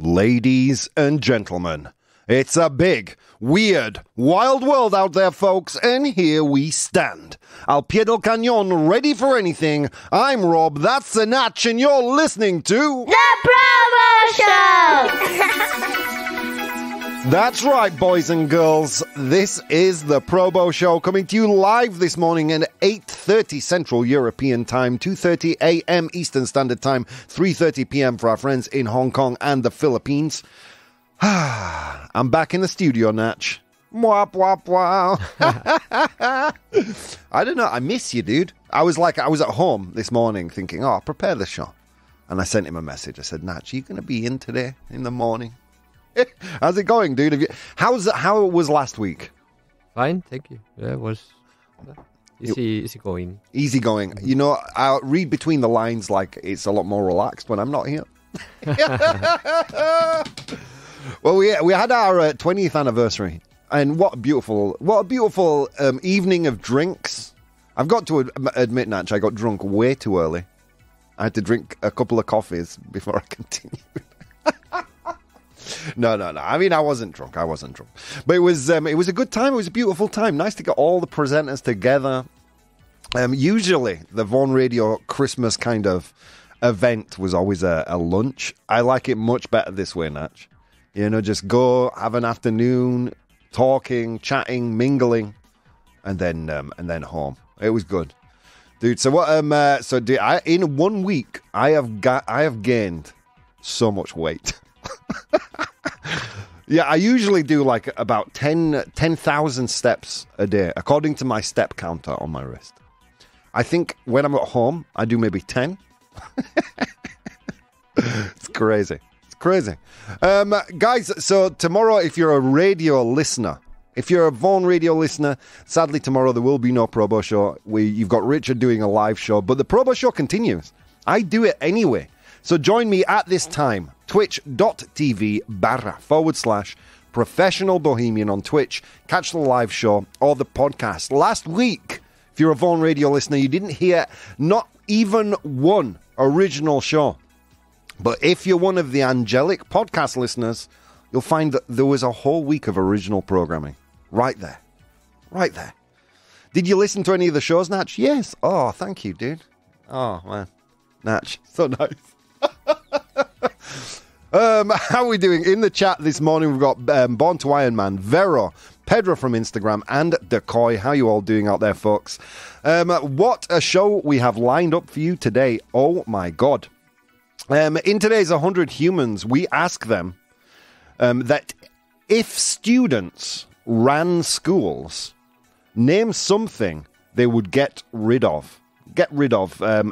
Ladies and gentlemen, it's a big, weird, wild world out there, folks, and here we stand. Al pie del cañón, ready for anything. I'm Rob, that's Sinach, and you're listening to... The Provo Show! That's right, boys and girls. This is the Provo Show, coming to you live this morning at 8:30 Central European Time, 2:30 a.m. Eastern Standard Time, 3:30 p.m. for our friends in Hong Kong and the Philippines. I'm back in the studio, Natch. Wap, wap, wow. I don't know. I miss you, dude. I was at home this morning thinking, I'll prepare the show. And I sent him a message. I said, Natch, are you going to be in today in the morning? How's it going, dude? How was last week? Fine, thank you. Yeah, it was easy going. Easy going. You know, I read between the lines like it's a lot more relaxed when I'm not here. Well, we had our 20th anniversary, and what a beautiful evening of drinks. I've got to admit, Natch, I got drunk way too early. I had to drink a couple of coffees before I continued. No. I mean, I wasn't drunk. But it was a good time. It was a beautiful time. Nice to get all the presenters together. Usually, the Vaughan Radio Christmas kind of event was always a lunch. I like it much better this way, Natch. You know, just go, have an afternoon, talking, chatting, mingling, and then home. It was good. Dude, so what, in 1 week, I have gained so much weight. Yeah, I usually do like about 10,000 steps a day, according to my step counter on my wrist. I think when I'm at home, I do maybe 10. It's crazy. Guys, so tomorrow, if you're a radio listener, if you're a Vaughan Radio listener, sadly tomorrow there will be no Provo Show. You've got Richard doing a live show, but the Provo Show continues. I do it anyway. So join me at this time, twitch.tv/professional bohemian on Twitch. Catch the live show or the podcast. Last week, if you're a Vaughan Radio listener, you didn't hear not even one original show. But if you're one of the angelic podcast listeners, you'll find that there was a whole week of original programming. Right there. Did you listen to any of the shows, Natch? Yes. Oh, thank you, dude. Oh, man. Natch, so nice. How are we doing? In the chat this morning, we've got Born to Iron Man, Vero, Pedro from Instagram, and Decoy. How are you all doing out there, folks? What a show we have lined up for you today. Oh, my God. In today's 100 Humans, we ask them that if students ran schools, name something they would get rid of,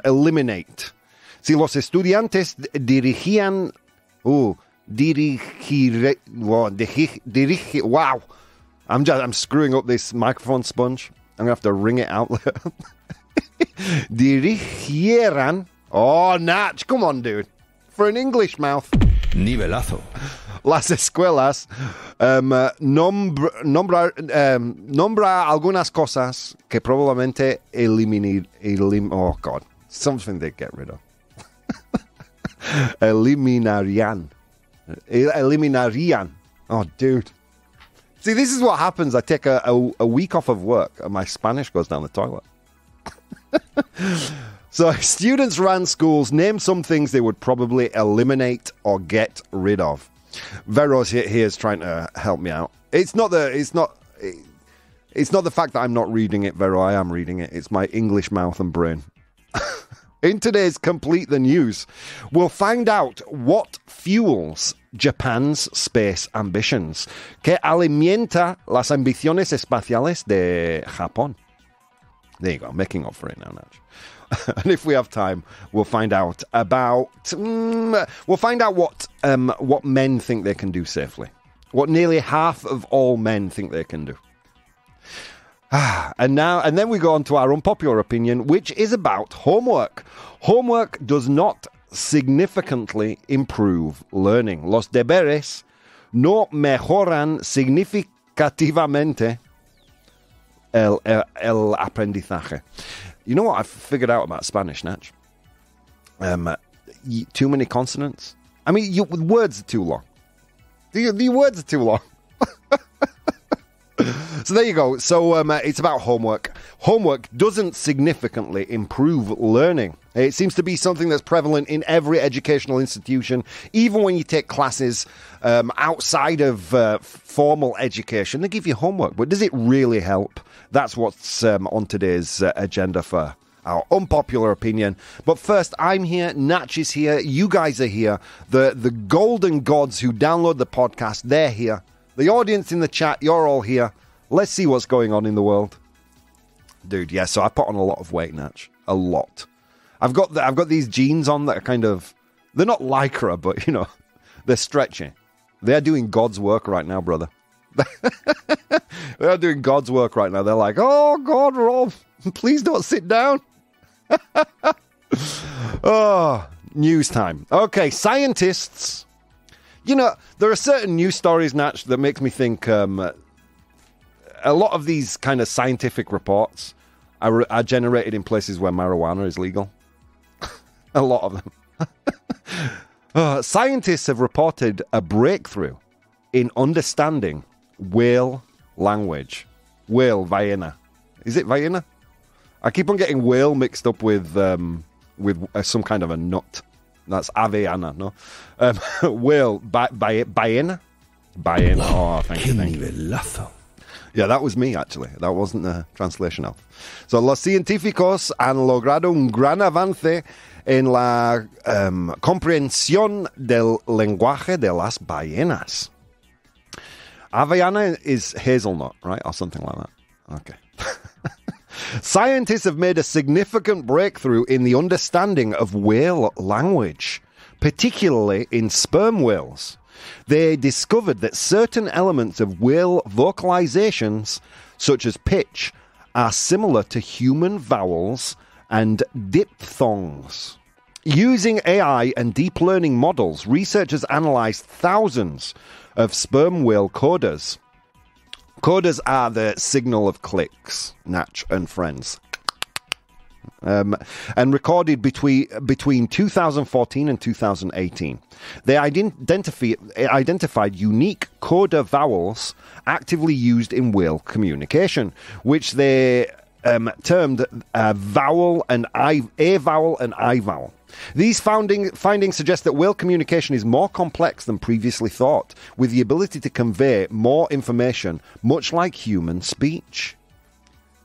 eliminate. Si los estudiantes dirigían... wow. I'm screwing up this microphone sponge. I'm going to have to wring it out. Dirigieran... Oh, Natch, come on, dude. For an English mouth. Nivelazo. Las escuelas nombra algunas cosas que probablemente oh, God. Something they get rid of. Eliminarían. Oh, dude. See, this is what happens. I take a week off of work and my Spanish goes down the toilet. So, students ran schools. Name some things they would probably eliminate or get rid of. Veros here is trying to help me out. It's not the fact that I'm not reading it, Vero. I am reading it. It's my English mouth and brain. In today's Complete the News, we'll find out what fuels Japan's space ambitions, que alimenta las ambiciones espaciales de Japón. There you go, making up for it now, Natch. And if we have time, we'll find out what men think they can do safely. What nearly half of all men think they can do. And then we go on to our unpopular opinion, which is about homework. Homework does not significantly improve learning. Los deberes no mejoran significativamente el aprendizaje. You know what I've figured out about Spanish, Natch? Too many consonants. I mean, words are too long. The words are too long. So there you go. So it's about homework. Homework doesn't significantly improve learning. It seems to be something that's prevalent in every educational institution, even when you take classes outside of formal education. They give you homework, but does it really help? That's what's on today's agenda for our unpopular opinion. But first, I'm here, Natch is here, you guys are here, the golden gods who download the podcast, they're here. The audience in the chat, you're all here. Let's see what's going on in the world. Dude, yeah, so I put on a lot of weight, Natch. A lot. I've got these jeans on that are kind of... They're not Lycra, but, you know, they're stretchy. They're doing God's work right now, brother. They're doing God's work right now. They're like, oh, God, Rob, please don't sit down. Oh, news time. Okay, scientists... You know, there are certain news stories, Natch, that makes me think a lot of these kind of scientific reports are generated in places where marijuana is legal. A lot of them. Scientists have reported a breakthrough in understanding whale language. Whale, Vienna. Is it Vienna? I keep on getting whale mixed up with some kind of a nut. That's Aveana, no? Whale, Baena? Baena, oh, thank you. Yeah, that was me, actually. That wasn't the translation of. So, los científicos han logrado un gran avance en la comprensión del lenguaje de las ballenas. Aveana is hazelnut, right? Or something like that. Okay. Scientists have made a significant breakthrough in the understanding of whale language, particularly in sperm whales. They discovered that certain elements of whale vocalizations, such as pitch, are similar to human vowels and diphthongs. Using AI and deep learning models, researchers analyzed thousands of sperm whale coders. Coders are the signal of clicks, Natch and friends. And recorded between 2014 and 2018. They identified unique coda vowels actively used in whale communication, which they termed a vowel and I vowel. These findings suggest that whale communication is more complex than previously thought, with the ability to convey more information, much like human speech.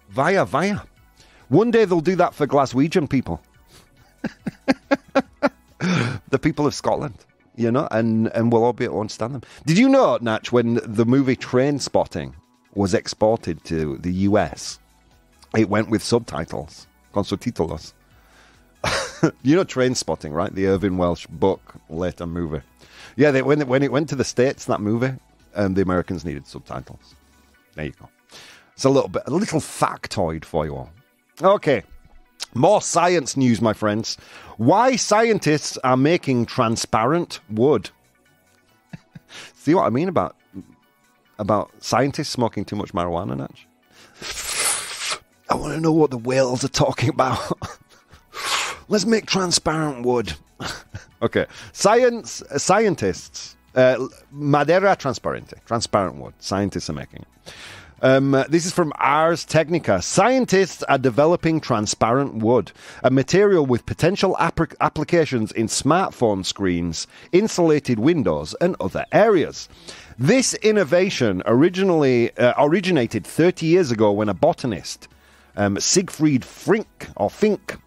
Via. One day they'll do that for Glaswegian people. The people of Scotland, you know, and we'll all be able to understand them. Did you know, Natch, when the movie Trainspotting was exported to the US, it went with subtitles, con subtítulos. You know Trainspotting, right? The Irving Welsh book, later movie. Yeah, when it went to the States, that movie, the Americans needed subtitles. There you go. It's a little factoid for you all. Okay, more science news, my friends. Why scientists are making transparent wood. See what I mean about scientists smoking too much marijuana, Natch? I want to know what the whales are talking about. Let's make transparent wood. Okay, scientists, madera transparente, transparent wood. Scientists are making it. This is from Ars Technica. Scientists are developing transparent wood, a material with potential applications in smartphone screens, insulated windows, and other areas. This innovation originated 30 years ago when a botanist, Siegfried Fink,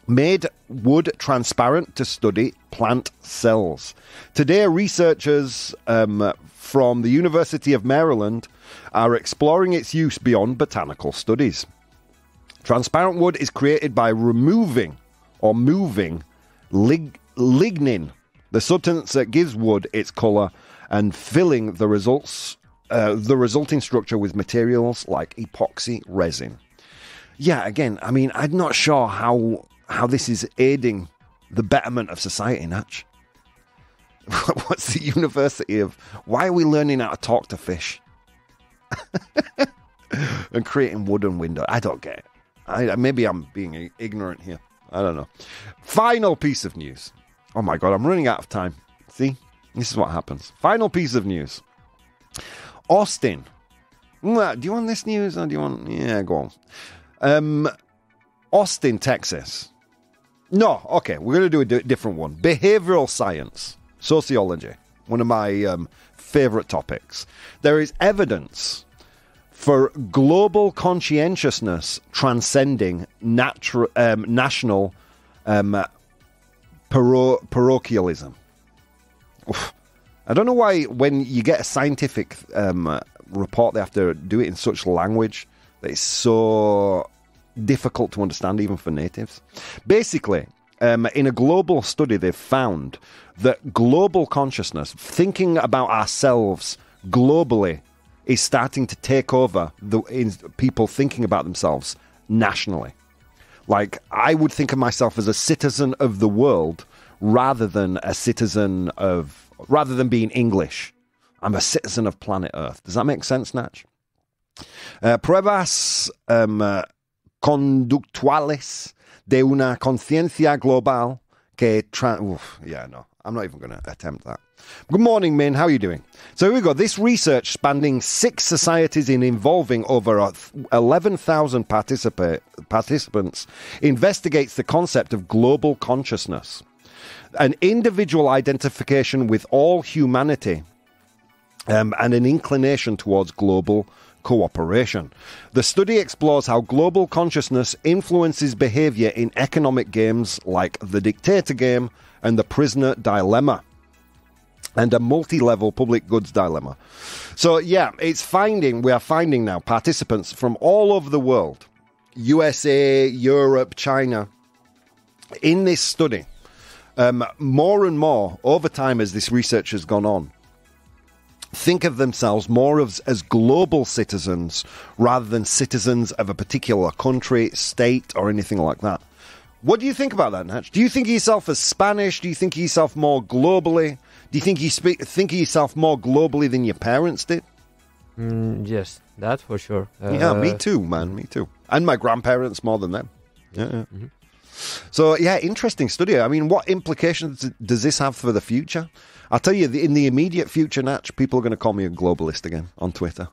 made wood transparent to study plant cells. Today, researchers from the University of Maryland are exploring its use beyond botanical studies. Transparent wood is created by removing or moving lignin, the substance that gives wood its color, and filling the resulting structure with materials like epoxy resin. Yeah, again, I mean, I'm not sure how this is aiding the betterment of society, Natch. What's the university of... Why are we learning how to talk to fish? And creating wooden windows. I don't get it. Maybe I'm being ignorant here. I don't know. Final piece of news. Oh my God, I'm running out of time. See? This is what happens. Final piece of news. Austin. Do you want this news or do you want... Yeah, go on. Austin, Texas. No, okay, we're going to do a different one. Behavioural science. Sociology. One of my favourite topics. There is evidence for global conscientiousness transcending national parochialism. Oof. I don't know why when you get a scientific report, they have to do it in such language that it's so difficult to understand even for natives. Basically, in a global study, they've found that global consciousness, thinking about ourselves globally, is starting to take over people thinking about themselves nationally. Like, I would think of myself as a citizen of the world rather than being English. I'm a citizen of planet Earth. Does that make sense, Natch? Pruebas conductuales de una conciencia global que... I'm not even going to attempt that. Good morning, Min. How are you doing? So here we go. This research spanning 6 societies involving over 11,000 participants investigates the concept of global consciousness, an individual identification with all humanity, and an inclination towards global cooperation. The study explores how global consciousness influences behavior in economic games like the dictator game and the prisoner dilemma, and a multi-level public goods dilemma. So yeah, we are finding now participants from all over the world, USA, Europe, China, in this study. More and more over time as this research has gone on, think of themselves more as global citizens rather than citizens of a particular country, state, or anything like that. What do you think about that, Natch? Do you think of yourself as Spanish? Do you think of yourself more globally? Do you think think of yourself more globally than your parents did? Yes, that for sure. Yeah, me too, man. Me too. And my grandparents more than them. Yeah. Mm-hmm. So, yeah, interesting study. I mean, what implications does this have for the future? I'll tell you, in the immediate future, Natch, people are going to call me a globalist again on Twitter.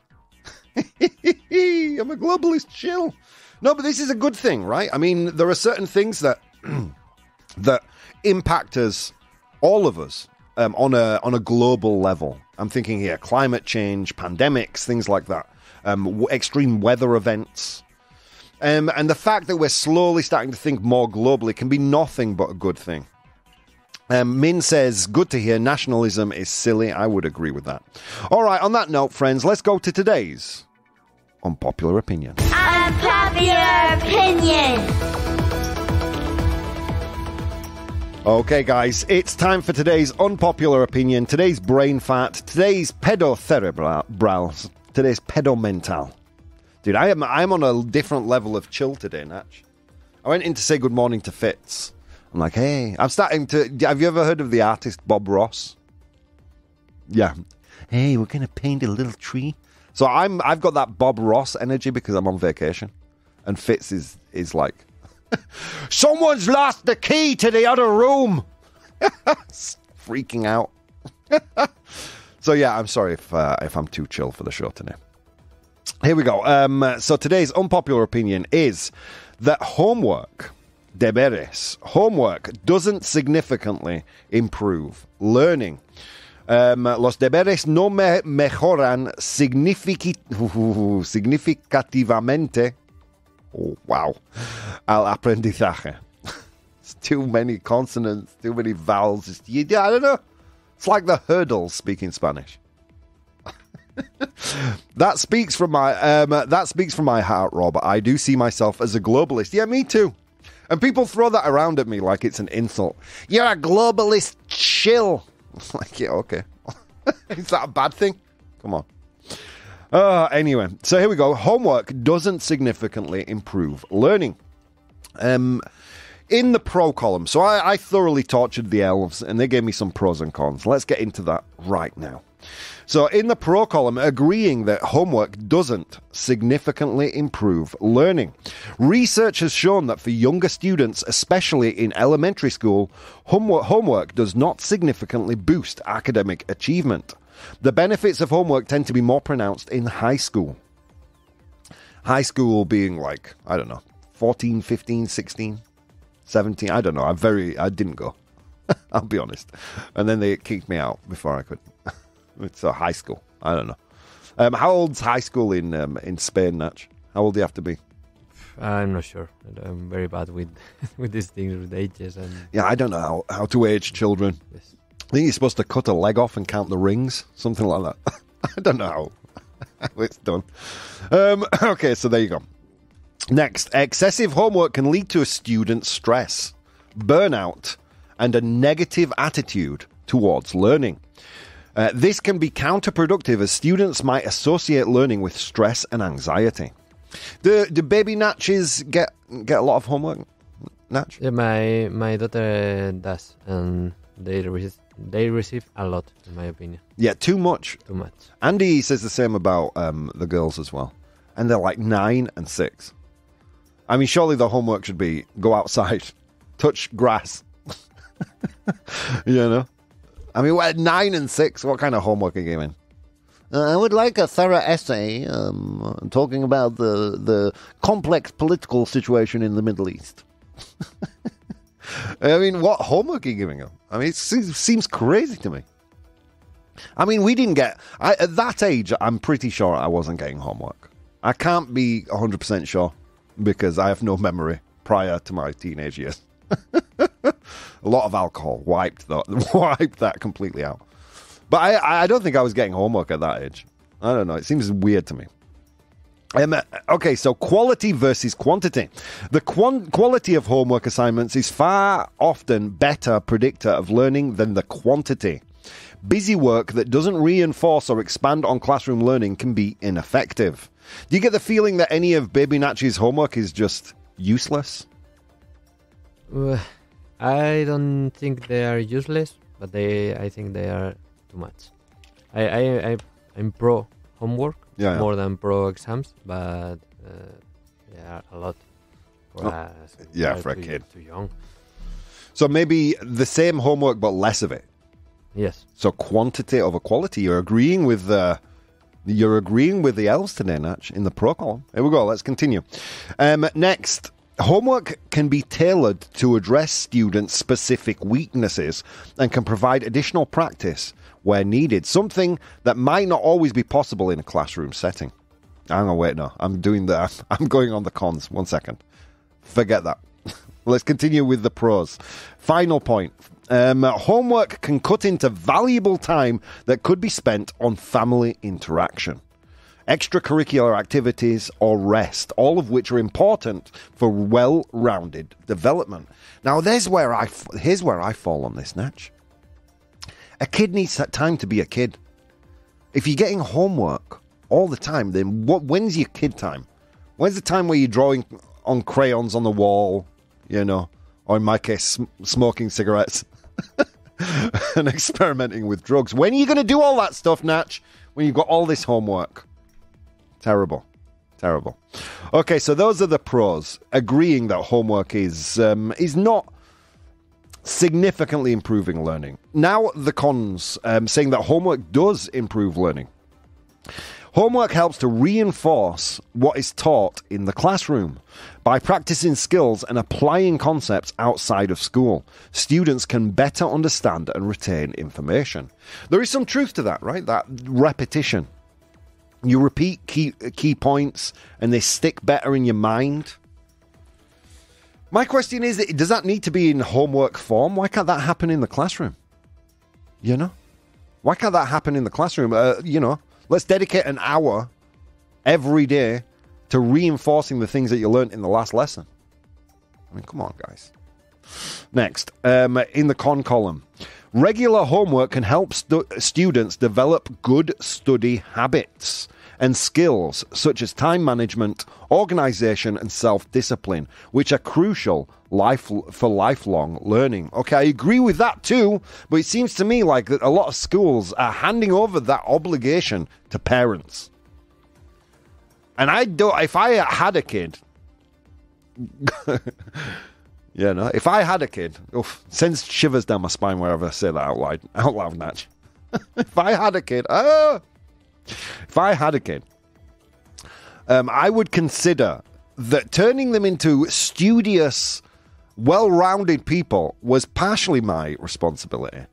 I'm a globalist, chill. No, but this is a good thing, right? I mean, there are certain things that that impact us, all of us, on a global level. I'm thinking here, climate change, pandemics, things like that, extreme weather events. And the fact that we're slowly starting to think more globally can be nothing but a good thing. Min says, good to hear, nationalism is silly. I would agree with that. All right, on that note, friends, let's go to today's Unpopular Opinion. Unpopular opinion. Okay, guys, it's time for today's Unpopular Opinion, today's brain fart, today's pedocerebral, today's pedomental. Dude, I'm on a different level of chill today, Natch. I went in to say good morning to Fitz. I'm like, hey, I'm starting to... Have you ever heard of the artist Bob Ross? Yeah. Hey, we're going to paint a little tree. So I've got that Bob Ross energy because I'm on vacation. And Fitz is like, someone's lost the key to the other room. Freaking out. So yeah, I'm sorry if I'm too chill for the show today. Here we go. So today's unpopular opinion is that homework doesn't significantly improve learning. Los deberes no mejoran significativamente al aprendizaje. It's too many consonants, too many vowels. I don't know. It's like the hurdles speaking Spanish. That speaks from my heart, Rob. I do see myself as a globalist. Yeah, me too. And people throw that around at me like it's an insult. You're a globalist, chill. Like, yeah, okay. Is that a bad thing? Come on. Anyway, so here we go. Homework doesn't significantly improve learning. In the pro column, so I thoroughly tortured the elves, and they gave me some pros and cons. Let's get into that right now. So in the pro column, agreeing that homework doesn't significantly improve learning. Research has shown that for younger students, especially in elementary school, homework does not significantly boost academic achievement. The benefits of homework tend to be more pronounced in high school. High school being like, I don't know, 14, 15, 16, 17, I don't know. I didn't go. I'll be honest. And then they kicked me out before I could. It's a high school. I don't know. How old's high school in Spain, Natch? How old do you have to be? I'm not sure. I'm very bad with with these things, with ages. And Yeah, I don't know how to age children. yes. I think you're supposed to cut a leg off and count the rings. Something like that. I don't know how it's done. Okay, so there you go. Next, excessive homework can lead to a student's stress, burnout, and a negative attitude towards learning. This can be counterproductive as students might associate learning with stress and anxiety. Do baby Natches get a lot of homework, Natch? Yeah, my daughter does, and they receive a lot, in my opinion. Yeah, too much. Too much. Andy says the same about the girls as well. And they're like 9 and 6. I mean, surely the homework should be go outside, touch grass. You know? I mean, at 9 and 6, what kind of homework are you giving? I would like a thorough essay talking about the complex political situation in the Middle East. I mean, what homework are you giving them? I mean, it seems crazy to me. I mean, we didn't get... at that age, I'm pretty sure I wasn't getting homework. I can't be 100% sure because I have no memory prior to my teenage years. A lot of alcohol wiped that completely out. But I don't think I was getting homework at that age. I don't know. It seems weird to me. Okay, so quality versus quantity. The quality of homework assignments is far often better predictor of learning than the quantity. Busy work that doesn't reinforce or expand on classroom learning can be ineffective. Do you get the feeling that any of Baby Natch's homework is just useless? I don't think they are useless, but I think they are too much. I'm pro homework more than pro exams, but they are a lot for us. Yeah, for a kid. Too young. So maybe the same homework, but less of it. Yes. So quantity over quality. You're agreeing with the elves today, Natch, in the pro column. Here we go. Let's continue. Next. Homework can be tailored to address students' specific weaknesses and can provide additional practice where needed, something that might not always be possible in a classroom setting. Hang on, wait, no. I'm going on the cons. 1 second. Forget that. Let's continue with the pros. Final point. Homework can cut into valuable time that could be spent on family interaction, extracurricular activities, or rest, all of which are important for well-rounded development. Now, here's where I fall on this, Natch. A kid needs that time to be a kid. If you're getting homework all the time, then when's your kid time? When's the time where you're drawing on crayons on the wall, you know, or in my case, smoking cigarettes and experimenting with drugs? When are you going to do all that stuff, Natch, when you've got all this homework? Terrible. Okay, so those are the pros. Agreeing that homework is not significantly improving learning. Now the cons, saying that homework does improve learning. Homework helps to reinforce what is taught in the classroom. By practicing skills and applying concepts outside of school, students can better understand and retain information. There is some truth to that, right? That repetition. You repeat key points and they stick better in your mind. My question is, does that need to be in homework form? Why can't that happen in the classroom? You know? Why can't that happen in the classroom? Let's dedicate an hour every day to reinforcing the things that you learned in the last lesson. I mean, come on, guys. Next, in the con column. Regular homework can help students develop good study habits. and skills such as time management, organisation and self-discipline, which are crucial for lifelong learning. Okay, I agree with that too, but it seems to me like that a lot of schools are handing over that obligation to parents. And if I had a kid... Yeah, no. If I had a kid, sends shivers down my spine wherever I say that out loud, Natch. If I had a kid, I would consider that turning them into studious, well-rounded people was partially my responsibility,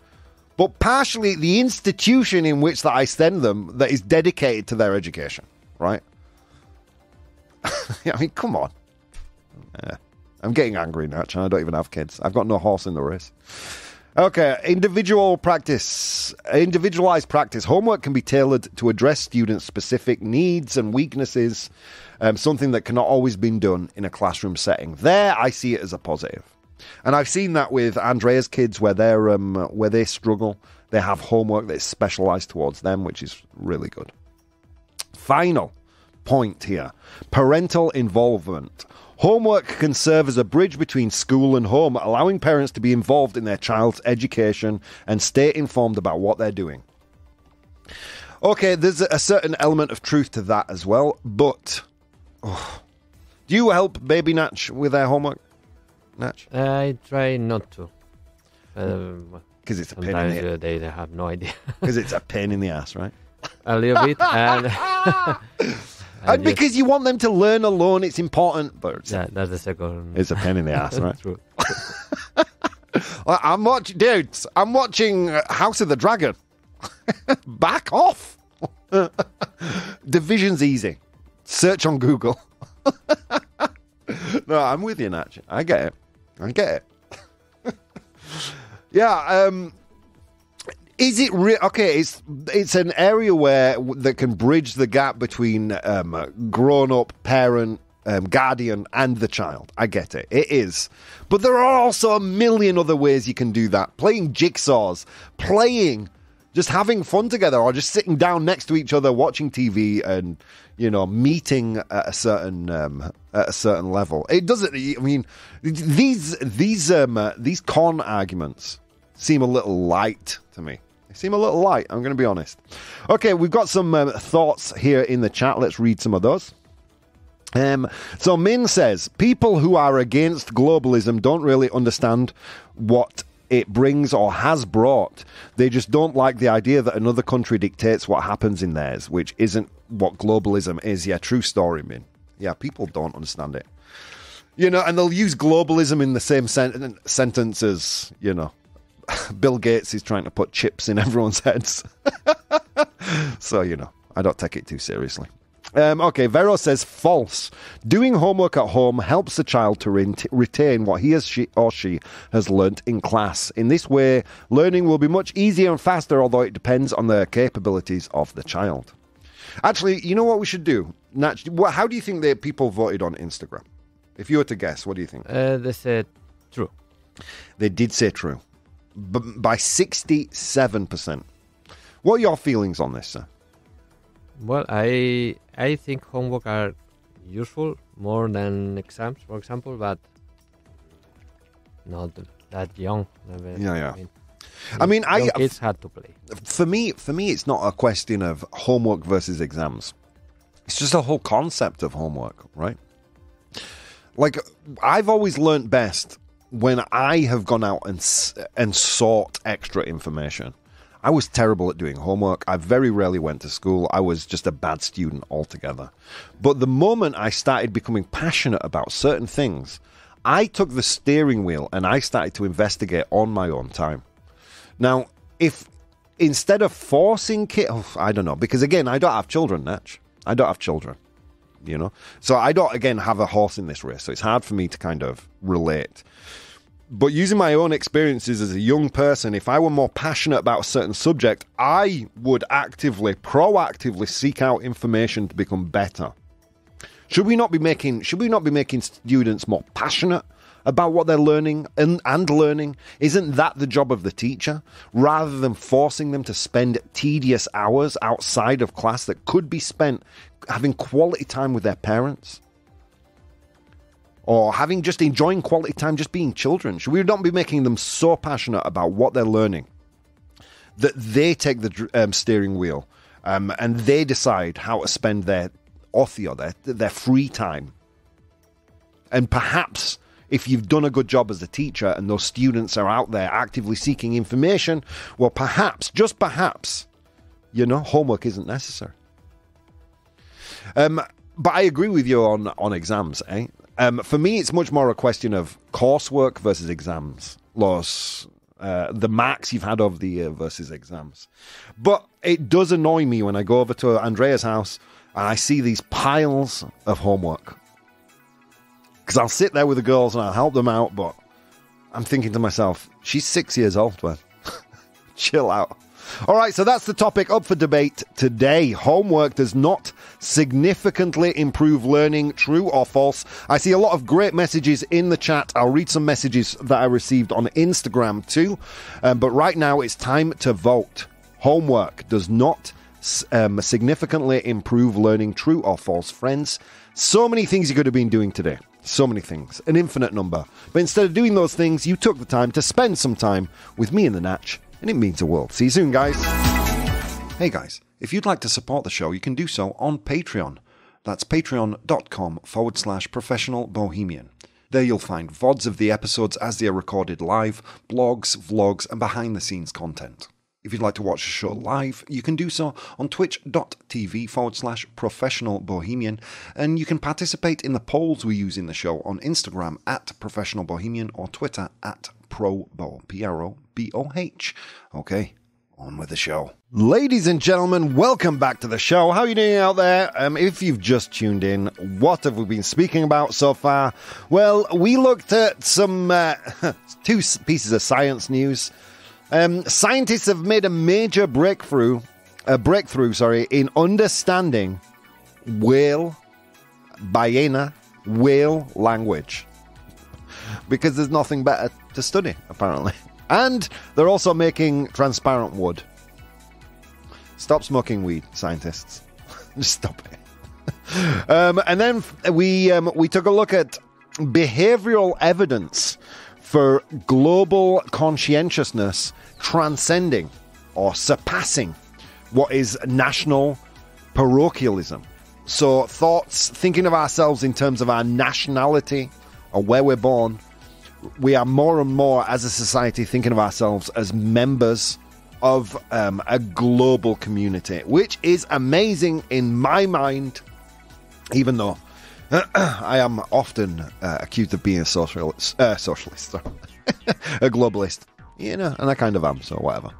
but partially the institution in which that I send them that is dedicated to their education, right? I mean, come on. I'm getting angry, Natch, and I don't even have kids. I've got no horse in the race. Okay, individualized practice. Homework can be tailored to address students' specific needs and weaknesses, something that cannot always be done in a classroom setting. There, I see it as a positive. And I've seen that with Andrea's kids where they struggle. They have homework that's specialised towards them, which is really good. Final point here. Parental involvement. Homework can serve as a bridge between school and home, allowing parents to be involved in their child's education and stay informed about what they're doing. Okay, there's a certain element of truth to that as well, but... do you help baby Natch with their homework, Natch? I try not to. Because it's a pain in the ass. They have no idea. Because it's a pain in the ass, right? A little bit. And because you want them to learn alone, it's important. But that's the second. It's a pain in the ass, right? True. I'm watching House of the Dragon. Back off. Division's easy. Search on Google. No, I'm with you, Natch. I get it. Yeah. Is it okay? It's an area that can bridge the gap between grown-up parent, guardian, and the child. I get it. It is, but there are also a million other ways you can do that. Playing jigsaws, just having fun together, or just sitting down next to each other, watching TV, and meeting at a certain level. It doesn't. I mean, these con arguments seem a little light to me. Seem a little light, I'm going to be honest. Okay, we've got some thoughts here in the chat. Let's read some of those. So Min says, people who are against globalism don't really understand what it brings or has brought. They just don't like the idea that another country dictates what happens in theirs, which isn't what globalism is. Yeah, true story, Min. Yeah, people don't understand it. And they'll use globalism in the same sentence as, Bill Gates is trying to put chips in everyone's heads. So, I don't take it too seriously. Okay, Vero says false. Doing homework at home helps the child to retain what he or she has learnt in class. In this way, learning will be much easier and faster, although it depends on the capabilities of the child. Actually, you know what we should do? How do you think that people voted on Instagram? If you were to guess, what do you think? They said true. They did say true. By 67%. What are your feelings on this, sir? Well, I think homework are useful more than exams, for example, but not that young. Yeah. Kids had to play. For me, it's not a question of homework versus exams. It's just a whole concept of homework, right? Like, I've always learnt best when I have gone out and sought extra information. I was terrible at doing homework. I very rarely went to school. I was just a bad student altogether. But the moment I started becoming passionate about certain things, I took the steering wheel and I started to investigate on my own time. Now, if instead of forcing kids... I don't know, because again, I don't have children, Natch. I don't have children, So I don't, again, have a horse in this race. So it's hard for me to kind of relate. But using my own experiences as a young person, if I were more passionate about a certain subject, I would proactively seek out information to become better. Should we not be making students more passionate about what they're learning and learning? Isn't that the job of the teacher? Rather than forcing them to spend tedious hours outside of class that could be spent having quality time with their parents? Or enjoying quality time just being children? Should we not be making them so passionate about what they're learning that they take the steering wheel and they decide how to spend their ocio, their free time? And perhaps if you've done a good job as a teacher and those students are out there actively seeking information, well, perhaps, just perhaps, homework isn't necessary. But I agree with you on exams, eh? For me, it's much more a question of coursework versus exams. The marks you've had over the year versus exams. But it does annoy me when I go over to Andrea's house and I see these piles of homework. Because I'll sit there with the girls and I'll help them out, but I'm thinking to myself, she's 6 years old, man. Chill out. All right, so that's the topic up for debate today. Homework does not significantly improve learning, true or false? I see a lot of great messages in the chat. I'll read some messages that I received on Instagram too. But right now, it's time to vote. Homework does not significantly improve learning, true or false, friends? So many things you could have been doing today. So many things. An infinite number. But instead of doing those things, you took the time to spend some time with me and the Natch. And it means the world. See you soon, guys. Hey, guys. If you'd like to support the show, you can do so on Patreon. That's patreon.com/professional bohemian. There you'll find VODs of the episodes as they are recorded live, blogs, vlogs, and behind-the-scenes content. If you'd like to watch the show live, you can do so on twitch.tv/professional bohemian, and you can participate in the polls we use in the show on Instagram @professional bohemian or Twitter @probo, PROBOH. Okay, on with the show. Ladies and gentlemen, welcome back to the show. How are you doing out there? If you've just tuned in, what have we been speaking about so far? Well, we looked at some two pieces of science news. Scientists have made a major breakthrough in understanding whale language. Because there's nothing better to study, apparently. And they're also making transparent wood. Stop smoking weed, scientists. Just stop it. And then we took a look at behavioural evidence for global conscientiousness transcending or surpassing what is national parochialism. So thinking of ourselves in terms of our nationality or where we're born, we are more and more as a society thinking of ourselves as members of a global community, which is amazing in my mind, even though I am often accused of being a socialist, a globalist, and I kind of am, so whatever.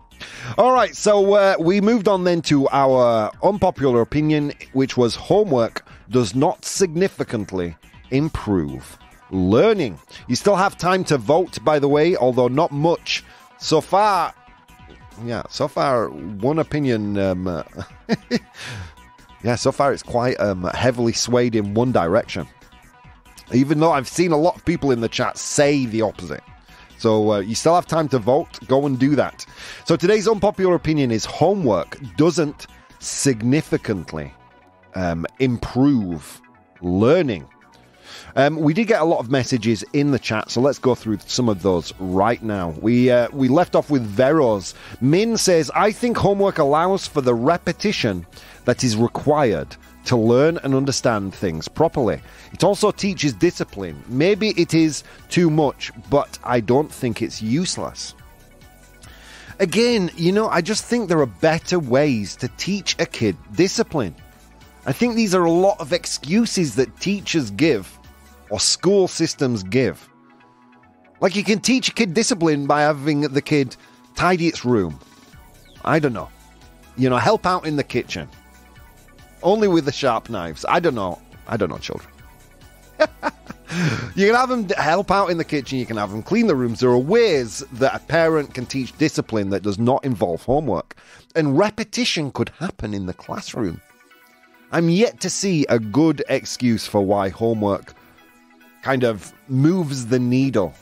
All right, so we moved on then to our unpopular opinion, which was homework does not significantly improve learning. You still have time to vote, by the way, although not much. So far, one opinion... so far it's quite heavily swayed in one direction. Even though I've seen a lot of people in the chat say the opposite. So you still have time to vote. Go and do that. So today's unpopular opinion is homework doesn't significantly improve learning. We did get a lot of messages in the chat, so let's go through some of those right now. We left off with Veros. Min says, I think homework allows for the repetition that is required to learn and understand things properly. It also teaches discipline. Maybe it is too much, but I don't think it's useless. Again, I just think there are better ways to teach a kid discipline. I think these are a lot of excuses that teachers give or school systems give. Like you can teach a kid discipline by having the kid tidy its room. I don't know. Help out in the kitchen. Only with the sharp knives. I don't know children. You can have them help out in the kitchen. You can have them clean the rooms. There are ways that a parent can teach discipline that does not involve homework. And repetition could happen in the classroom. I'm yet to see a good excuse for why homework kind of moves the needle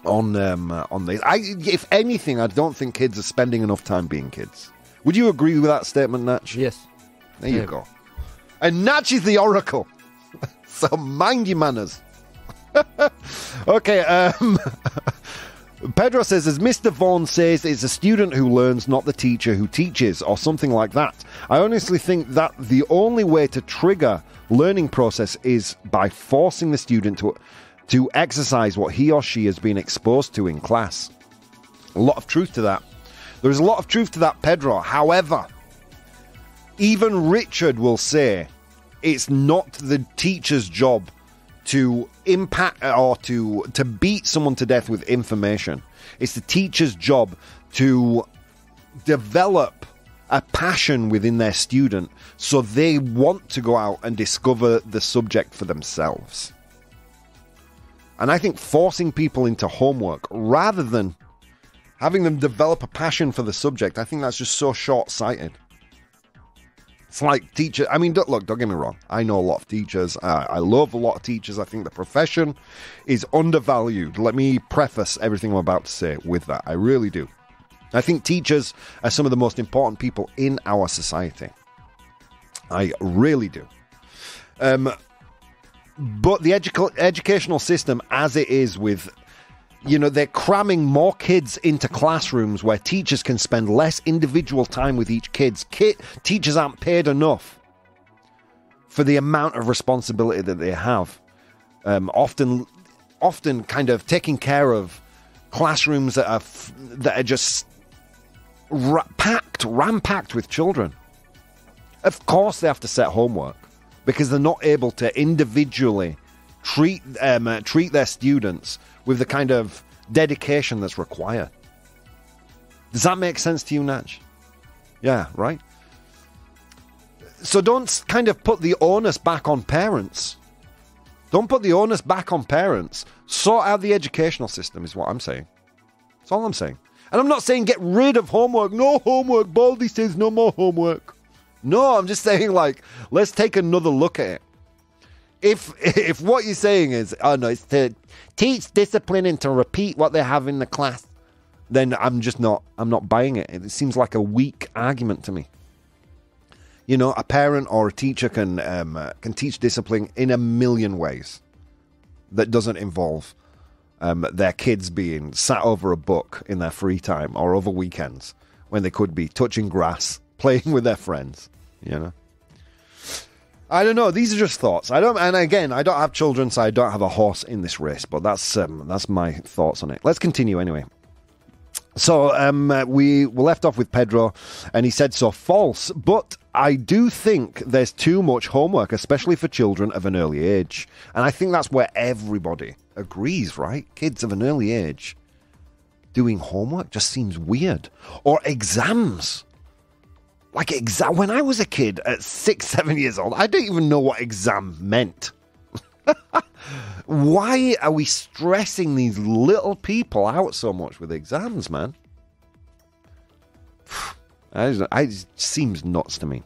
on this. If anything, I don't think kids are spending enough time being kids. Would you agree with that statement, Natch? Yes. There you go. And Natch is the oracle. So mind your manners. Okay, Pedro says, as Mr. Vaughan says, it's a student who learns, not the teacher who teaches, or something like that. I honestly think that the only way to trigger learning process is by forcing the student to exercise what he or she has been exposed to in class. A lot of truth to that. There's a lot of truth to that, Pedro. However, even Richard will say it's not the teacher's job to impact or to beat someone to death with information. It's the teacher's job to develop a passion within their student so they want to go out and discover the subject for themselves. And I think forcing people into homework rather than having them develop a passion for the subject, I think that's just so short-sighted. It's like teachers. I mean, look, don't get me wrong. I know a lot of teachers. I love a lot of teachers. I think the profession is undervalued. Let me preface everything I'm about to say with that. I really do. I think teachers are some of the most important people in our society. I really do. But the educational system, as it is with, they're cramming more kids into classrooms where teachers can spend less individual time with each kid. Teachers aren't paid enough for the amount of responsibility that they have. Often kind of taking care of classrooms that are just ram-packed with children. Of course they have to set homework because they're not able to individually treat their students with the kind of dedication that's required. Does that make sense to you, Natch? Yeah, right? So don't kind of put the onus back on parents. Don't put the onus back on parents. Sort out the educational system is what I'm saying. That's all I'm saying. And I'm not saying get rid of homework. No homework. Baldy says no more homework. No, I'm just saying, let's take another look at it. If what you're saying is, oh no, it's to teach discipline and to repeat what they have in the class, then I'm not buying it. It seems like a weak argument to me. A parent or a teacher can teach discipline in a million ways that doesn't involve their kids being sat over a book in their free time or over weekends when they could be touching grass, playing with their friends, I don't know. These are just thoughts. I don't have children, so I don't have a horse in this race. But that's my thoughts on it. Let's continue anyway. So we left off with Pedro, and he said so false. But I do think there's too much homework, especially for children of an early age, and I think that's where everybody agrees, right? Kids of an early age doing homework just seems weird, or exams. When I was a kid at 6, 7 years old, I didn't even know what exam meant. Why are we stressing these little people out so much with exams, man? It seems nuts to me.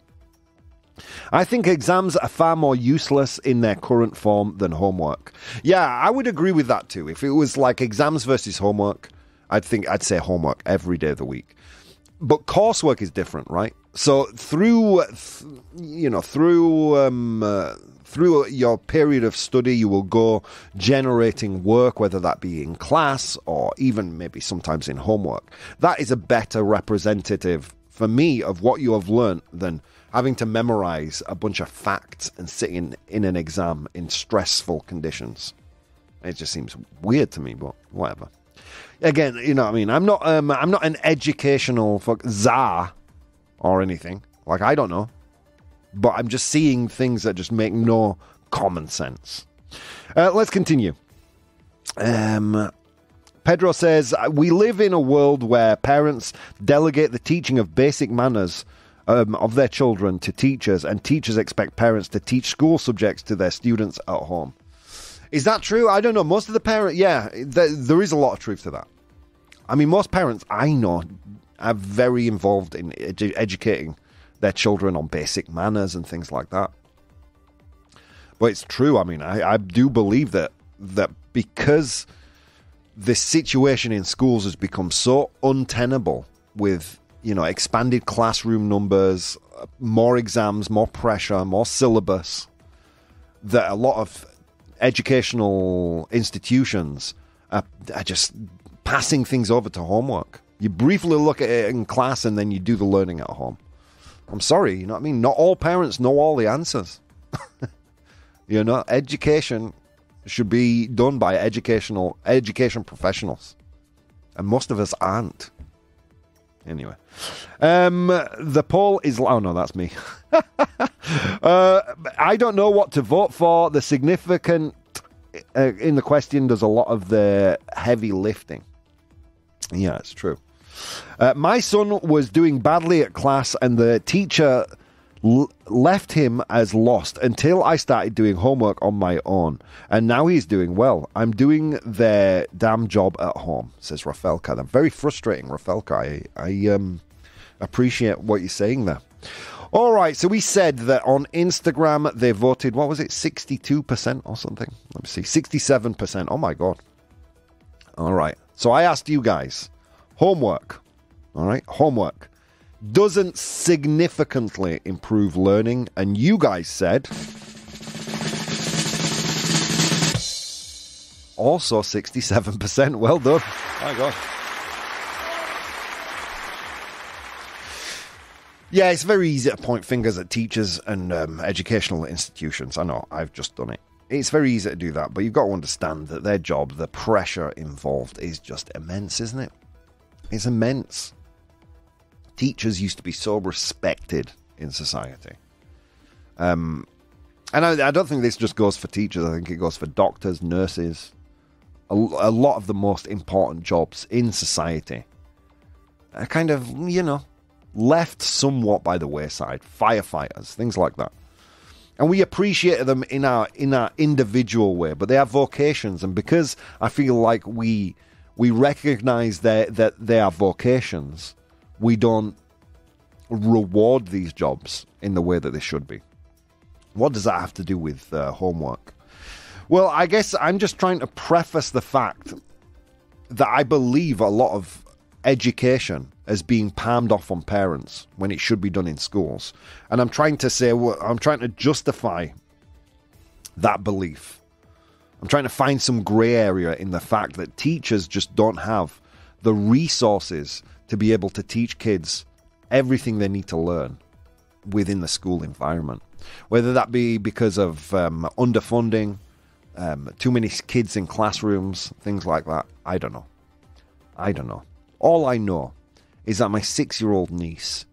I think exams are far more useless in their current form than homework. Yeah, I would agree with that too. If it was like exams versus homework, I'd say homework every day of the week. But coursework is different, right? So through your period of study, you will go generating work, whether that be in class or even maybe sometimes in homework. That is a better representative for me of what you have learned than having to memorize a bunch of facts and sitting in an exam in stressful conditions. It just seems weird to me, but whatever. Again, I'm not an educational czar or anything. I don't know. But I'm just seeing things that just make no common sense. Let's continue. Pedro says, we live in a world where parents delegate the teaching of basic manners of their children to teachers, and teachers expect parents to teach school subjects to their students at home. Is that true? I don't know. Most of the parents, there is a lot of truth to that. I mean, most parents I know are very involved in educating their children on basic manners and things like that. But it's true. I mean, I do believe that because the situation in schools has become so untenable with, expanded classroom numbers, more exams, more pressure, more syllabus, that a lot of educational institutions are just passing things over to homework. You briefly look at it in class and then you do the learning at home. I'm sorry, you know what I mean? Not all parents know all the answers. Education should be done by education professionals. And most of us aren't. Anyway. The poll is... Oh, no, that's me. I don't know what to vote for. The significant in the question does a lot of the heavy lifting. Yeah, it's true. My son was doing badly at class and the teacher left him as lost until I started doing homework on my own. And now he's doing well. I'm doing their damn job at home, says Rafelka. That's very frustrating, Rafelka. I appreciate what you're saying there. All right, so we said that on Instagram they voted, what was it, 62% or something? Let me see, 67%. Oh, my God. All right, so I asked you guys, homework, all right, homework doesn't significantly improve learning, and you guys said also 67%. Well done. My God. Yeah, it's very easy to point fingers at teachers and educational institutions. I know, I've just done it. It's very easy to do that, but you've got to understand that their job, the pressure involved is just immense, isn't it? It's immense. Teachers used to be so respected in society. And I don't think this just goes for teachers. I think it goes for doctors, nurses. A lot of the most important jobs in society are kind of, left somewhat by the wayside. Firefighters, things like that. And we appreciate them in our individual way, but they have vocations. And because I feel like we recognize that they are vocations, we don't reward these jobs in the way that they should be. What does that have to do with homework? Well, I guess I'm just trying to preface the fact that I believe a lot of education as being palmed off on parents when it should be done in schools. And I'm trying to say, I'm trying to justify that belief. I'm trying to find some grey area in the fact that teachers just don't have the resources to be able to teach kids everything they need to learn within the school environment. Whether that be because of underfunding, too many kids in classrooms, things like that. I don't know. All I know is that my 6-year-old niece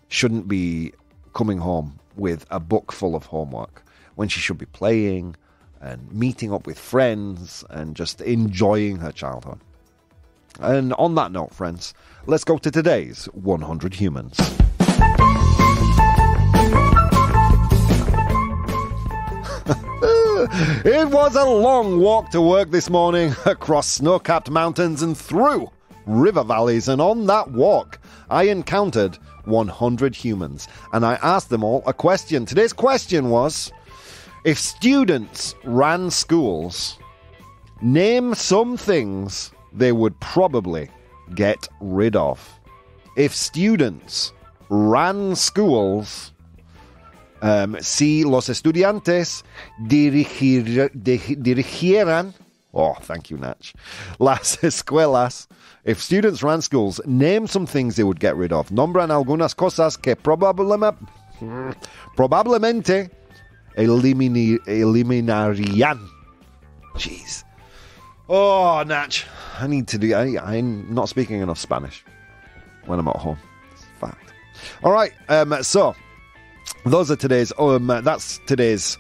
shouldn't be coming home with a book full of homework when she should be playing and meeting up with friends and just enjoying her childhood. And on that note, friends, let's go to today's 100 Humans. It was a long walk to work this morning, across snow-capped mountains and through river valleys, and on that walk I encountered 100 humans, and I asked them all a question. Today's question was, if students ran schools, name some things they would probably get rid of. If students ran schools, si los estudiantes dirigieran, oh, thank you, Natch, las escuelas. If students ran schools, name some things they would get rid of. Nombran algunas cosas que probablemente eliminarían. Jeez. Oh, Natch, I need to do... I'm not speaking enough Spanish when I'm at home. It's a fact. All right, so those are today's... that's today's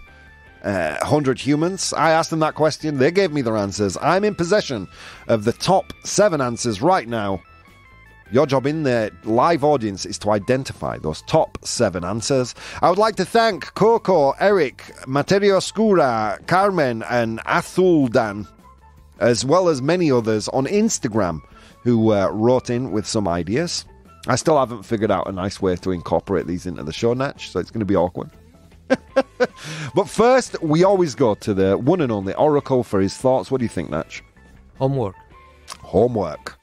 100 humans. I asked them that question. They gave me their answers. I'm in possession of the top 7 answers right now. Your job in the live audience is to identify those top 7 answers. I would like to thank Coco, Eric, Materio Oscura, Carmen, and Azuldan, as well as many others on Instagram who wrote in with some ideas. I still haven't figured out a nice way to incorporate these into the show, Natch, so it's going to be awkward. But first, we always go to the one and only Oracle for his thoughts. What do you think, Natch? Homework. Homework.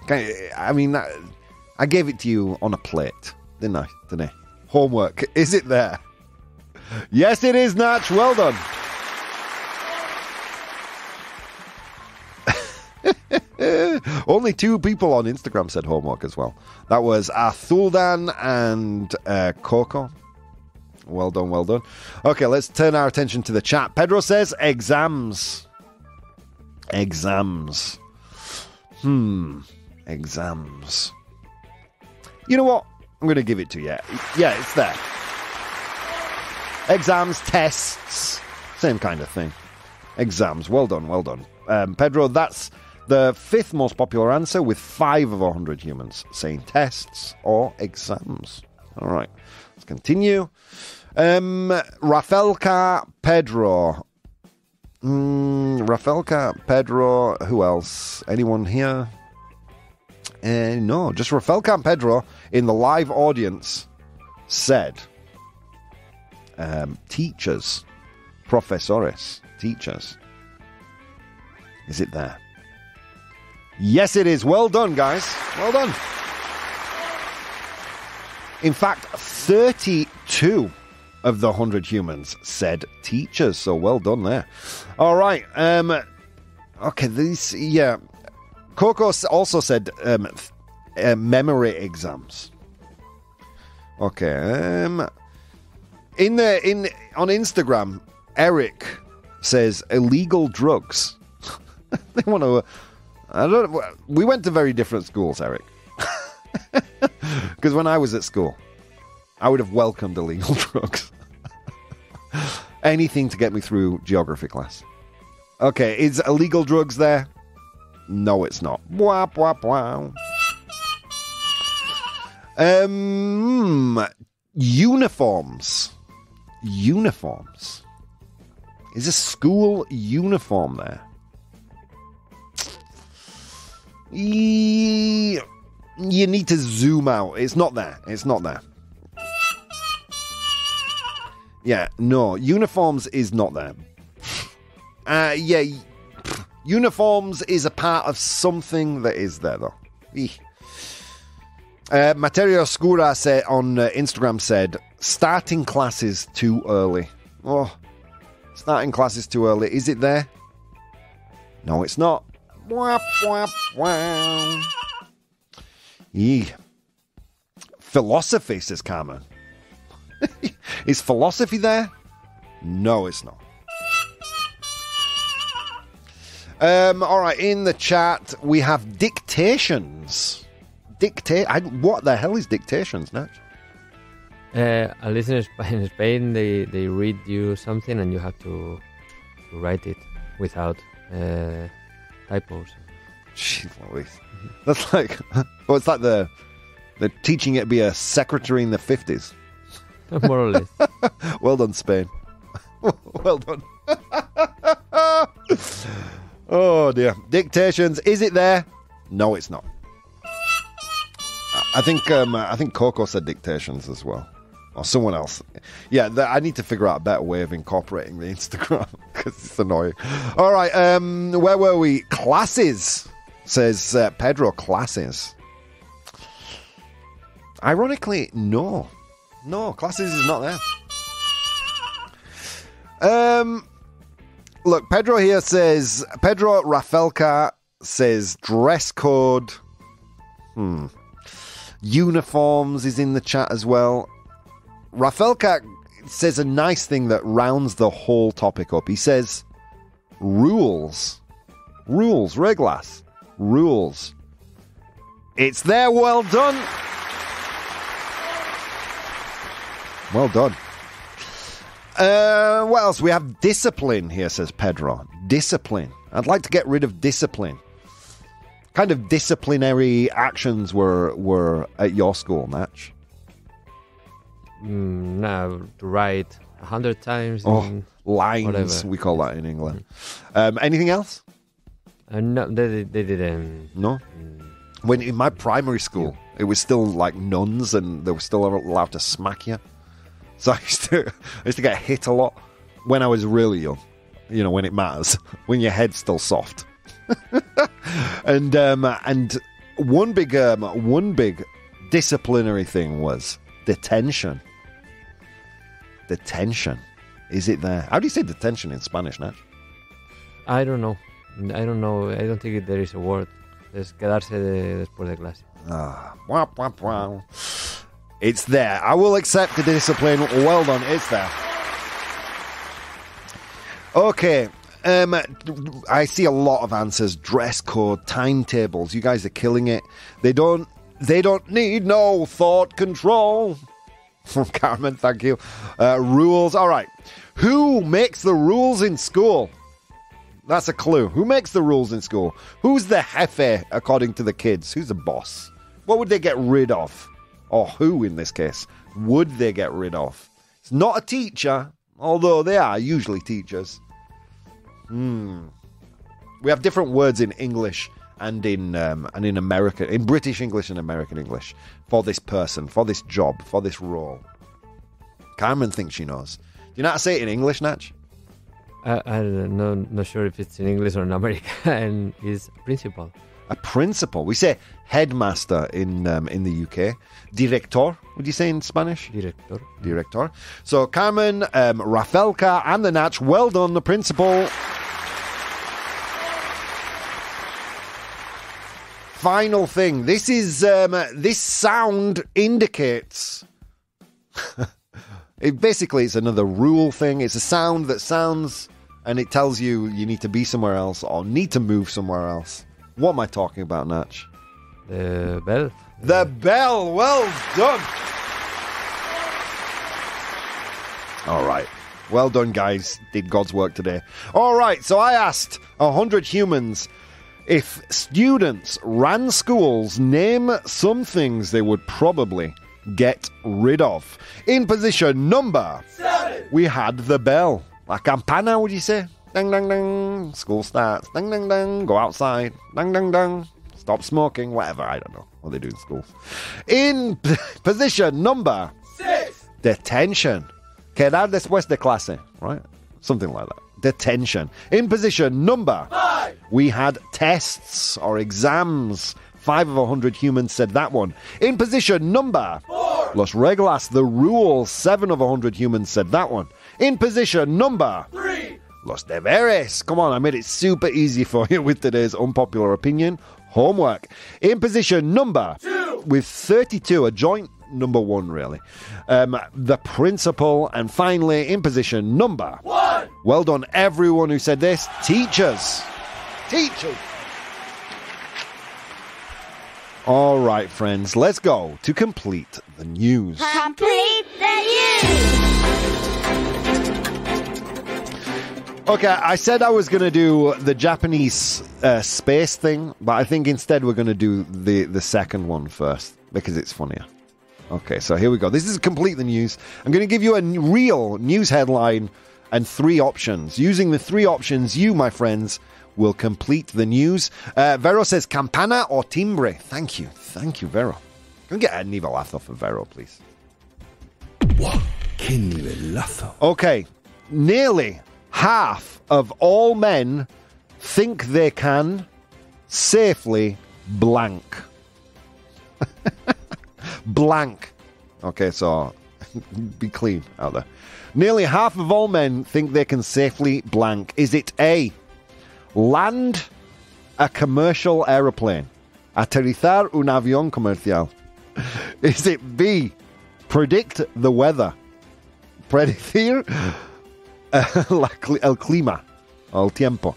I mean, I gave it to you on a plate, didn't I? Today. Homework. Is it there? Yes, it is, Natch. Well done. Only 2 people on Instagram said homework as well. That was Thuldan and Coco. Well done, well done. Okay, let's turn our attention to the chat. Pedro says exams. Exams. Exams. You know what? I'm going to give it to you. Yeah, it's there. Exams, tests, same kind of thing. Exams. Well done, well done. Pedro, that's the 5th most popular answer, with 5 of 100 humans saying tests or exams. All right, let's continue. Rafaelka, Pedro. Rafaelka, Pedro. Who else? Anyone here? No, just Rafaelka and Pedro in the live audience said teachers. Profesores. Teachers. Is it there? Yes, it is. Well done, guys. Well done. In fact, 32 of the 100 humans said teachers, so well done there. All right. Okay, these, yeah. Coco also said memory exams. Okay. On Instagram, Eric says illegal drugs. They want to. We went to very different schools, Eric. Because when I was at school, I would have welcomed illegal drugs. Anything to get me through geography class. Okay, is illegal drugs there? No, it's not. Wap, wap, wow. Uniforms. Uniforms. Is a school uniform there? You need to zoom out. It's not there. It's not there. Yeah, no. Uniforms is not there. Yeah. Uniforms is a part of something that is there, though. Materio Scura said on Instagram said, starting classes too early. Oh, starting classes too early. Is it there? No, it's not. Wap, wap, wow. Philosophy, says Carmen. Is philosophy there? No, it's not. All right, in the chat, we have dictations. What the hell is dictations, Natch? At least in Spain, they read you something and you have to write it without typos. Jeez, that's like, well, it's like they're teaching it to be a secretary in the 50s. More or less. Well done, Spain. Well done. Oh dear. Dictations. Is it there? No, it's not. I think Coco said dictations as well, or someone else. Yeah, I need to figure out a better way of incorporating the Instagram because it's annoying. All right. Where were we? Classes, says Pedro. Classes. Ironically, no. Classes is not there. Look, Pedro here says, Pedro Rafaelka says dress code. Uniforms is in the chat as well. Rafaelka says a nice thing that rounds the whole topic up. He says, rules. Rules, reglas. Rules. It's there, well done. Well done. What else? We have discipline here, says Pedro. Discipline. I'd like to get rid of discipline. Kind of disciplinary actions were at your school, Natch? No, to write 100 times. Lines, whatever. we call that in England. Anything else? No, they didn't. No? When in my primary school, it was still like nuns and they were still allowed to smack you. So I used to get hit a lot when I was really young. You know, when it matters, when your head's still soft. and one big disciplinary thing was detention. Detention. Is it there? How do you say detention in Spanish, Nat? I don't know. I don't think there is a word. Es quedarse después de clase. Wow. It's there. I will accept the discipline. Well done. It's there. Okay. I see a lot of answers. Dress code, timetables. You guys are killing it. They don't need no thought control. From Carmen, thank you. Rules. All right. Who makes the rules in school? That's a clue. Who makes the rules in school? Who's the jefe, according to the kids? Who's the boss? What would they get rid of? Or who, in this case, would they get rid of? It's not a teacher, although they are usually teachers. We have different words in English and in American, in British English and American English for this person, for this job, for this role. Carmen thinks she knows. Do you know how to say it in English, Natch? I don't know, not sure if it's in English or in American. Is principal. A principal. We say headmaster in the UK. Director, would you say in Spanish? Director. So Carmen, Rafelka, and the Natch, well done, the principal. Final thing. This is this sound indicates. It's another rule thing. It's a sound that sounds, and it tells you need to be somewhere else or need to move somewhere else. What am I talking about, Natch? The bell. The bell. Well done. All right. Well done, guys. Did God's work today. All right. So I asked 100 humans, if students ran schools, name some things they would probably get rid of. In position number 7, we had the bell. La campana, would you say? Ding, ding, ding. School starts. Ding, ding, ding. Go outside. Ding, ding, ding. Stop smoking. Whatever. I don't know what they do in schools. In position number 6, detention. Quedar después de clase. Right? Something like that. Detention. In position number 5, we had tests or exams. 5 of 100 humans said that one. In position number 4, Los Reglas, the rules. 7 of 100 humans said that one. In position number 3, Los Deberes. Come on, I made it super easy for you with today's unpopular opinion. Homework. In position number 2, with 32, a joint number 1 really. The principal. And finally, in position number 1. Well done everyone who said this. Teachers. All right, friends, let's go to complete the news. Complete the news! Okay, I said I was going to do the Japanese space thing, but I think instead we're going to do the second one first, because it's funnier. Okay, so here we go. This is Complete the News. I'm going to give you a real news headline and 3 options. Using the 3 options, you, my friends, will complete the news. Vero says campana or timbre. Thank you, Vero. Can we get a nivelazo for Vero, please? Wow, que nivelazo. Okay, nearly half of all men think they can safely blank. Blank. Okay, so be clean out there. Nearly half of all men think they can safely blank. Is it A, land a commercial aeroplane? Aterrizar un avión comercial. Is it B, predict the weather? Predecir el clima, el tiempo.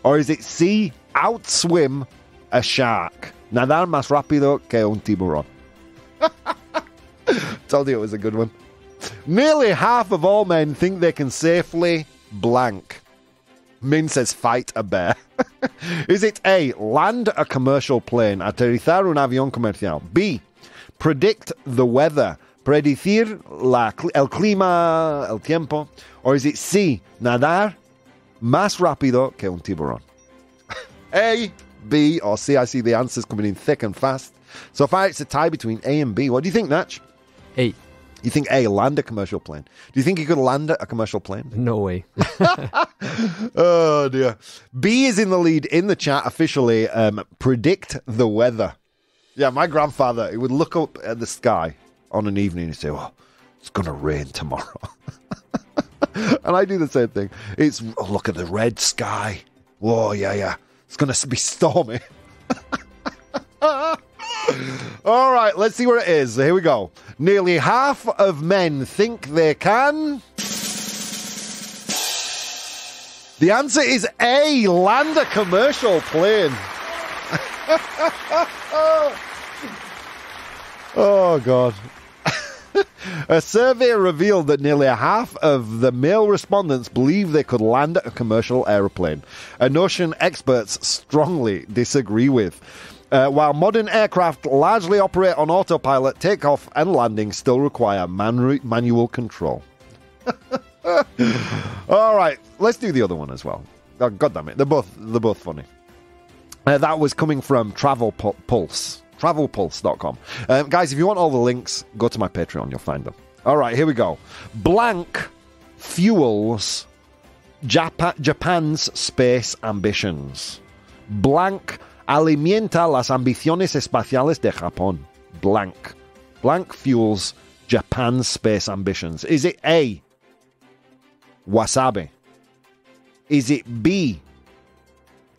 Or is it C, outswim a shark? Nadar más rápido que un tiburón. Told you it was a good one. Nearly half of all men think they can safely blank. Min says fight a bear. Is it A, land a commercial plane? Aterrizar un avión comercial. B, predict the weather? Predecir el clima, el tiempo. Or is it C, nadar más rápido que un tiburón? A, B, or C. I see the answers coming in thick and fast. So far it's a tie between A and B. What do you think, Natch? A. You think A, land a commercial plane. Do you think you could land a commercial plane? No way. Oh, dear. B is in the lead in the chat officially. Predict the weather. Yeah, my grandfather, he would look up at the sky on an evening and say, oh, it's going to rain tomorrow. And I do the same thing. It's, oh, look at the red sky. Whoa, yeah. It's going to be stormy. All right, let's see where it is. Here we go. Nearly half of men think they can. The answer is A, land a commercial plane. Oh, God. A survey revealed that nearly half of the male respondents believe they could land a commercial aeroplane, a notion experts strongly disagree with. While modern aircraft largely operate on autopilot, takeoff and landing still require manual control. All right, let's do the other one as well. Oh, God damn it, they're both funny. That was coming from Travel Pulse. TravelPulse.com. Guys, if you want all the links, go to my Patreon. You'll find them. All right, here we go. Blank fuels Japan's space ambitions. Blank alimenta las ambiciones espaciales de Japón. Blank. Blank fuels Japan's space ambitions. Is it A, wasabi? Is it B,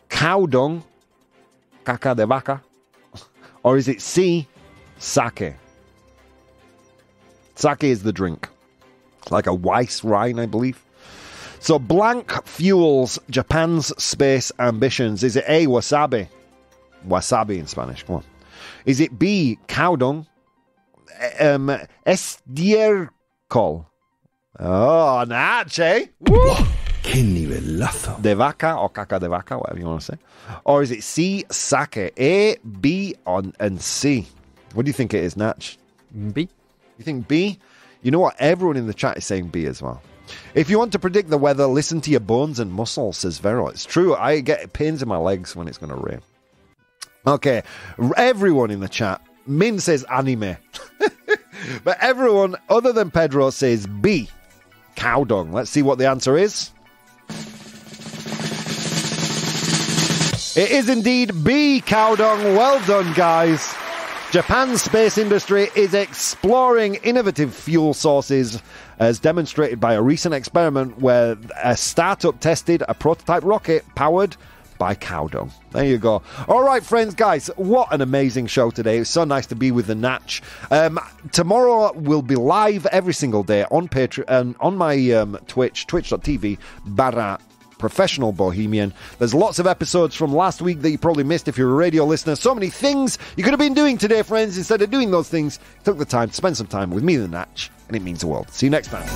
cow dung, caca de vaca? Or is it C, sake? Sake is the drink. Like a Weiss wine, I believe. So blank fuels Japan's space ambitions. Is it A, wasabi? Wasabi in Spanish, come on. Is it B, cow dung? Estiércol. Oh, Nach, eh? Woo! ¡Qué nivelazo! De vaca or caca de vaca, whatever you want to say. Or is it C, sake? A, B, and C. What do you think it is, Nach? B. You think B? You know what? Everyone in the chat is saying B as well. If you want to predict the weather, listen to your bones and muscles, says Vero. It's true. I get pains in my legs when it's going to rain. Okay. Everyone in the chat. Min says anime. But everyone other than Pedro says B. Cow dung. Let's see what the answer is. It is indeed B, cow dung. Well done, guys. Japan's space industry is exploring innovative fuel sources, as demonstrated by a recent experiment where a startup tested a prototype rocket powered by cow dung. There you go. All right, friends, guys, what an amazing show today. It's so nice to be with the Natch. Tomorrow we'll be live every single day on Patreon, on my Twitch, twitch.tv/Professional Bohemian. There's lots of episodes from last week that you probably missed if you're a radio listener. So many things you could have been doing today, friends. Instead of doing those things, took the time to spend some time with me, the Natch, and it means the world. See you next time.